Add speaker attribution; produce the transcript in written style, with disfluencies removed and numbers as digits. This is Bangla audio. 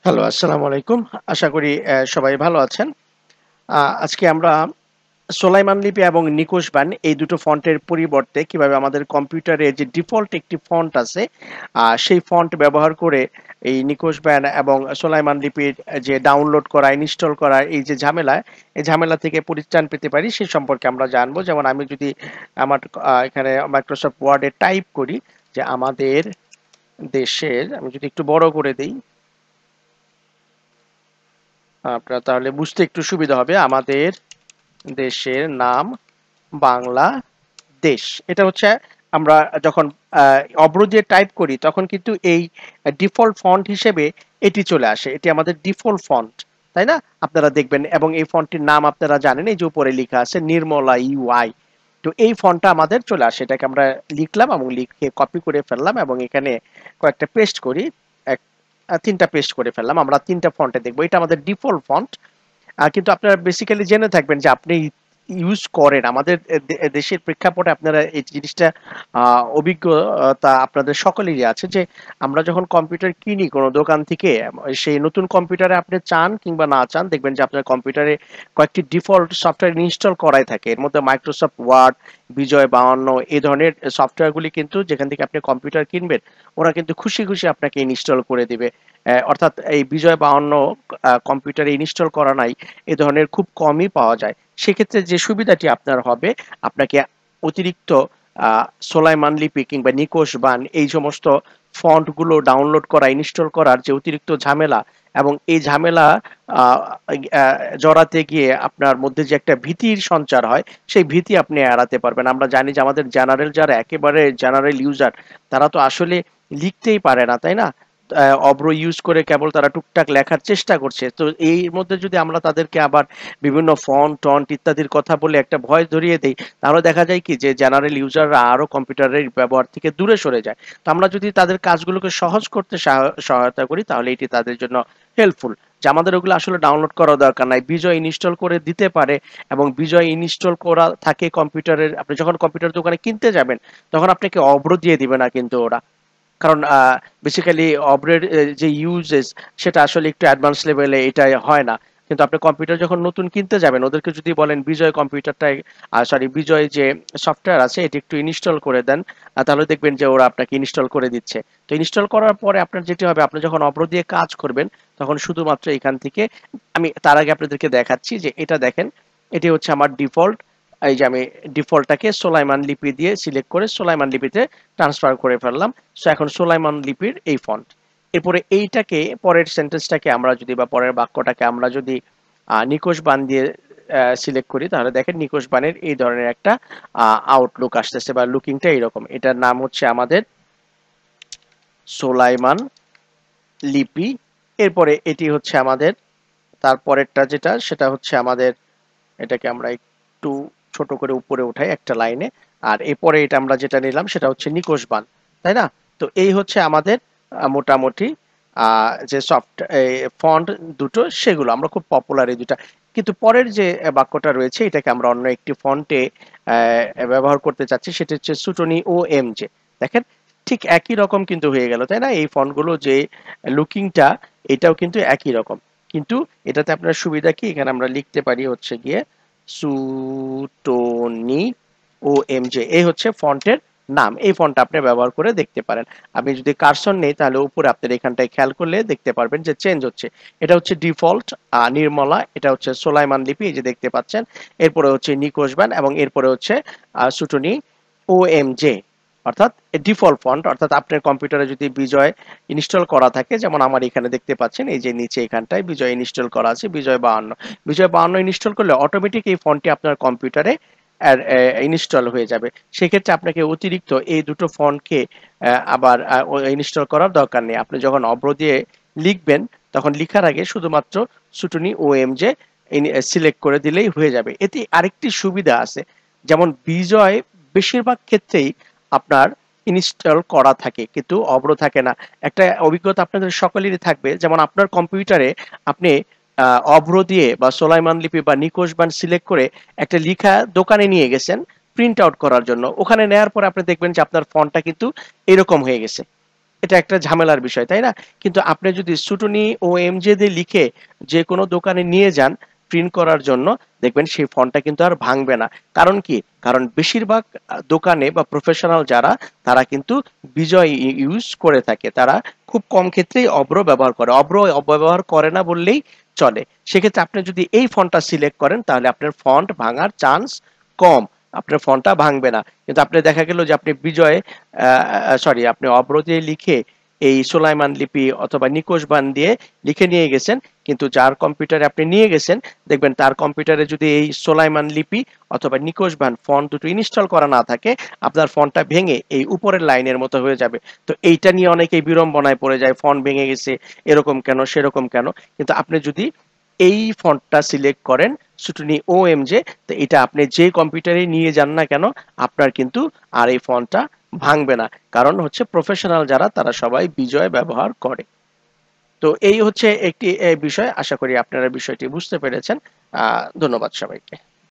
Speaker 1: হ্যালো, আসসালামু আলাইকুম। আশা করি সবাই ভালো আছেন। আজকে আমরা সোলাইমান লিপি এবং নিকোশ বান এই দুটো ফন্টের পরিবর্তে কিভাবে আমাদের কম্পিউটারে যে ডিফল্ট একটি ফন্ট আছে, সেই ফন্ট ব্যবহার করে এই নিকোশ বান এবং সোলাইমান লিপির যে ডাউনলোড করা, ইনস্টল করা এই যে ঝামেলা, এই ঝামেলা থেকে পরিত্রাণ পেতে পারি সে সম্পর্কে আমরা জানবো। যেমন আমি যদি আমার এখানে মাইক্রোসফট ওয়ার্ডে টাইপ করি যে আমাদের দেশের, আমি যদি একটু বড় করে দেই আপনার তাহলে বুঝতে একটু সুবিধা হবে। আমাদের দেশের নাম বাংলাদেশ। এটা হচ্ছে আমরা যখন অব্র দিয়ে টাইপ করি তখন কিন্তু এই ডিফল্ট ফন্ট হিসেবে এটি চলে আসে। এটি আমাদের ডিফল্ট ফন্ট, তাই না? আপনারা দেখবেন এবং এই ফন্টটির নাম আপনারা জানেন, এই যে উপরে লেখা আছে নির্মলা ইউআই। তো এই ফন্টটা আমাদের চলে আসে। এটাকে আমরা লিখলাম এবং লিখে কপি করে ফেললাম এবং এখানে কয়েকটা পেস্ট করি। এক ৩ টা পেস্ট করে ফেললাম। আমরা ৩ টা ফন্টে দেখব। এটা আমাদের ডিফল্ট ফন্ট। কিন্তু আপনারা বেসিক্যালি জেনে থাকবেন যে আপনি ইউজ করেন আমাদের দেশের প্রেক্ষাপটে আপনারা এই জিনিসটা অভিজ্ঞতা আপনাদের সকলেরই আছে যে আমরা যখন কম্পিউটার কিনি কোনো দোকান থেকে, সেই নতুন কম্পিউটারে আপনি চান কিংবা না চান দেখবেন যে আপনার কম্পিউটারে কয়েকটি ডিফল্ট সফটওয়্যার ইনস্টল করাই থাকে। এর মধ্যে মাইক্রোসফট ওয়ার্ড, বিজয় ৫২ এই ধরনের সফটওয়্যারগুলি কিন্তু যেখান থেকে আপনি কম্পিউটার কিনবেন ওরা কিন্তু খুশি খুশি আপনাকে ইনস্টল করে দিবে। অর্থাৎ এই বিজয় ৫২ কম্পিউটারে ইনস্টল করা নাই, এ ধরনের খুব কমই পাওয়া যায়। সেক্ষেত্রে যে সুবিধাটি আপনার হবে, আপনাকে অতিরিক্ত সোলাইমান লিপি কিংবা নিকোশ বান এই সমস্ত ফন্ট গুলো ডাউনলোড করা, ইনস্টল করার যে অতিরিক্ত ঝামেলা এবং এই ঝামেলা আহ, জড়াতে গিয়ে আপনার মধ্যে যে একটা ভীতির সঞ্চার হয়, সেই ভীতি আপনি এড়াতে পারবেন। আমরা জানি যে আমাদের জেনারেল যারা একেবারে জেনারেল ইউজার, তারা তো আসলে লিখতেই পারে না, তাই না? অব্র ইউজ করে কেবল তারা টুকটাক লেখার চেষ্টা করছে। তো এর মধ্যে যদি আমরা তাদেরকে আবার বিভিন্ন ফন্ট টন্ট ইত্যাদির কথা বলে একটা ভয় ধরিয়ে দেই, তাহলে দেখা যায় কি যে জেনারেল ইউজাররা আরো কম্পিউটারের ব্যবহার থেকে দূরে সরে যায়। তো আমরা যদি তাদের কাজগুলোকে সহজ করতে সহায়তা করি তাহলে এটি তাদের জন্য হেল্পফুল। যে আমাদের ওগুলো আসলে ডাউনলোড করার দরকার নাই, বিজয় ইনস্টল করে দিতে পারে। এবং বিজয় ইনস্টল করা থাকে কম্পিউটারের, আপনি যখন কম্পিউটার দোকানে কিনতে যাবেন তখন আপনাকে অব্র দিয়ে দিবে না কিন্তু ওরা। কারণ বেসিক্যালি অব্রের যে ইউজেস সেটা আসলে একটু অ্যাডভান্স লেভেলে এটা হয় না। কিন্তু আপনি কম্পিউটার যখন নতুন কিনতে যাবেন ওদেরকে যদি বলেন বিজয় কম্পিউটারটাই, সরি বিজয় যে সফটওয়্যার আছে এটি একটু ইনস্টল করে দেন, তাহলে দেখবেন যে ওরা আপনাকে ইনস্টল করে দিচ্ছে। তো ইনস্টল করার পরে আপনার যেটি হবে, আপনি যখন অব্র দিয়ে কাজ করবেন তখন শুধুমাত্র এখান থেকে, আমি তার আগে আপনাদেরকে দেখাচ্ছি যে এটা দেখেন, এটি হচ্ছে আমার ডিফল্ট। এই যে আমি ডিফল্টটাকে সোলাইমান লিপি দিয়ে সিলেক্ট করে সোলাইমান লিপিতে ট্রান্সফার করে ফেললাম। সো এখন সোলাইমান লিপির এই ফন্ট। এরপরে এইটাকে, পরের সেন্টেন্সটাকে আমরা যদি বা পরের বাক্যটাকে আমরা যদি নিকোশ বান দিয়ে সিলেক্ট করি তাহলে দেখেন নিকোশ বানের এই ধরনের একটা আউটলুক আসতেছে বা লুকিংটা এইরকম। এটার নাম হচ্ছে আমাদের সোলাইমান লিপি। এরপরে এটি হচ্ছে আমাদের তারপরেরটা যেটা সেটা হচ্ছে আমাদের, এটাকে আমরা একটু ছোট করে উপরে উঠাই একটা লাইনে। আর এরপরে এটা আমরা যেটা নিলাম সেটা হচ্ছে নিকোশ বান, তাই না? তো এই হচ্ছে আমাদের মোটামুটি যে সফট ফন্ট দুটো, সেগুলো আমরা খুব পপুলার এই দুটা। কিন্তু পরের যে বাক্যটা রয়েছে এটাকে আমরা অন্য একটি ফন্টে ব্যবহার করতে চাচ্ছি, সেটা হচ্ছে সুটনি ও এম জে। দেখেন ঠিক একই রকম কিন্তু হয়ে গেল, তাই না? এই ফন্টগুলো যে লুকিংটা এটাও কিন্তু একই রকম। কিন্তু এটাতে আপনার সুবিধা কি, এখানে আমরা লিখতে পারি হচ্ছে গিয়ে সুটোনি ও এম জে, এই হচ্ছে ফন্টের নাম। এই ফন্টটা আপনি ব্যবহার করে দেখতে পারেন। আমি যদি কার্সর নেই তাহলে উপরে আপনার এখানটায় খেয়াল করলে দেখতে পারবেন যে চেঞ্জ হচ্ছে। এটা হচ্ছে ডিফল্ট নির্মলা, এটা হচ্ছে সোলাইমান লিপি এই যে দেখতে পাচ্ছেন। এরপরে হচ্ছে নিকোশ বান এবং এরপরে হচ্ছে সুটনি ও এম জে, অর্থাৎ ডিফল্ট ফন্ট। অর্থাৎ আপনার কম্পিউটারে যদি বিজয় ইনস্টল করা থাকে, যেমন আমার এখানে দেখতে পাচ্ছেন এই যে নিচে এখানটায় বিজয় ইনস্টল করা আছে, বিজয় ৫২। বিজয় ৫২ ইনস্টল করলে অটোমেটিক এই ফন্টটি আপনার কম্পিউটারে ইনস্টল হয়ে যাবে। সেক্ষেত্রে আপনাকে অতিরিক্ত এই দুটো ফন্টকে আবার ইনস্টল করার দরকার নেই। আপনি যখন অব্র দিয়ে লিখবেন তখন লিখার আগে শুধুমাত্র সুটনি ও এম জে সিলেক্ট করে দিলেই হয়ে যাবে। এতে আরেকটি সুবিধা আছে, যেমন বিজয় বেশিরভাগ ক্ষেত্রেই আপনার ইনস্টল করা থাকে কিন্তু অব্র থাকে না। একটা অভিজ্ঞতা আপনাদের সকলেরই থাকবে, যেমন আপনার কম্পিউটারে আপনি অভ্র দিয়ে বা সোলাইমান লিপি বা নিকোশ বান সিলেক্ট করে একটা লিখা দোকানে নিয়ে গেছেন প্রিন্ট আউট করার জন্য। ওখানে নেয়ার পরে আপনি দেখবেন যে আপনার ফন্টটা কিন্তু এরকম হয়ে গেছে। এটা একটা ঝামেলার বিষয়, তাই না? কিন্তু আপনি যদি সুটুনি ও এমজে দিয়ে লিখে যে কোনো দোকানে নিয়ে যান প্রিন্ট করার জন্য, দেখবেন সেই ফন্টটা কিন্তু আর ভাঙবে না। কারণ কি? কারণ বেশিরভাগ দোকানে বা প্রফেশনাল যারা, তারা কিন্তু বিজয় ইউজ করে থাকে। তারা খুব কম ক্ষেত্রেই অব্র ব্যবহার করে। অব্র ব্যবহার করে না বললেই চলে। সেক্ষেত্রে আপনি যদি এই ফন্টটা সিলেক্ট করেন তাহলে আপনার ফন্ট ভাঙার চান্স কম। আপনার ফন্টটা ভাঙবে না। কিন্তু আপনি দেখা গেল যে আপনি বিজয় সরি আপনি অব্র দিয়ে লিখে এই সুলাইমান লিপি অথবা নিকোষ বান দিয়ে লিখে নিয়ে গেছেন, কিন্তু যার কম্পিউটারে আপনি নিয়ে গেছেন দেখবেন তার কম্পিউটারে যদি এই সুলাইমান লিপি অথবা নিকোষ বান ফন্ট দুটো ইনস্টল করা না থাকে, আপনার ফন্টটা ভেঙে এই উপরের লাইনের মতো হয়ে যাবে। তো এইটা নিয়ে অনেকেই বিড়ম্বনায় পড়ে যায়, ফন্ট ভেঙে গেছে, এরকম কেন সেরকম কেন। কিন্তু আপনি যদি এই ফন্টটা সিলেক্ট করেন সুটুনি ওএমজে, তো এটা আপনি যে কম্পিউটারে নিয়ে যান না কেন আপনার কিন্তু আর এই ফন্টটা ভাঙবে না। কারণ হচ্ছে প্রফেশনাল যারা তারা সবাই বিজয় ব্যবহার করে। তো এই হচ্ছে একটি বিষয়। আশা করি আপনারা বিষয়টি বুঝতে পেরেছেন। ধন্যবাদ সবাইকে।